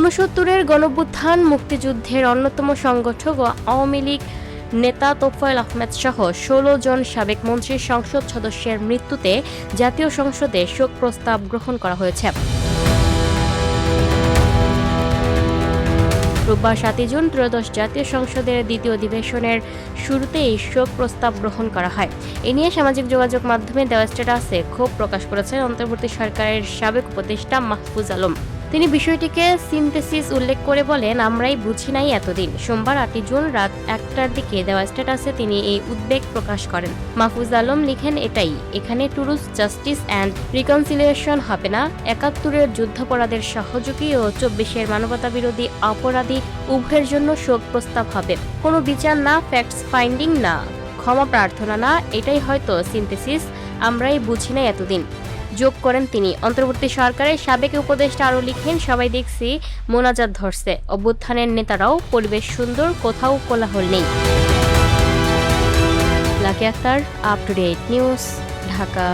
ঊনসত্তরের গণঅভ্যুত্থান, মুক্তিযুদ্ধের অন্যতম সংগঠক ও আওয়ামী লীগ নেতা তোফায়েল আহমেদ সহ ১৬ জন সাবেক মন্ত্রী সংসদ সদস্যের মৃত্যুতে জাতীয় সংসদে শোক প্রস্তাব গ্রহণ করা হয়েছে। রোববার ৭ জুন ত্রয়োদশ জাতীয় সংসদের দ্বিতীয় অধিবেশনের শুরুতে এই শোক প্রস্তাব গ্রহণ করা হয়। এ নিয়ে সামাজিক যোগাযোগ মাধ্যমে দেওয়া স্ট্যাটাসে ক্ষোভ প্রকাশ করেছেন অন্তর্বর্তী সরকারের সাবেক উপদেষ্টা মাহফুজ আলম। তিনি বিষয়টিকে সিনথেসিস উল্লেখ করে বলেন, আমরাই বুঝি নাই এতদিন। সোমবার ৮ জুন রাত ১টার দিকে দেওয়া স্ট্যাটাসে তিনি এই উদ্বেগ প্রকাশ করেন। মাহফুজ আলম লিখেন, এটাই এখানে ট্রুথ, জাস্টিস অ্যান্ড রিকনসিলিয়েশন হবে না। ৭১-এর যুদ্ধাপরাধের সহযোগী ও ২৪-এর মানবতাবিরোধী অপরাধী উভয়ের জন্য শোক প্রস্তাব হবে। কোনো বিচার না, ফ্যাক্টস ফাইন্ডিং না, ক্ষমা প্রার্থনা না, এটাই হয়তো সিনথেসিস। আমরাই বুঝি নাই এতদিন, যোগ করেন তিনি। অন্তর্বর্তী সরকারের সাবেক উপদেষ্টা আরও লিখেন, সবাই দেখছি মোনাজাত ধরছে, অভ্যুত্থানের নেতারাও, পরিবেশ সুন্দর, কোথাও কোলাহল নেই। Lucky Akhtar, up to date news, Dhaka.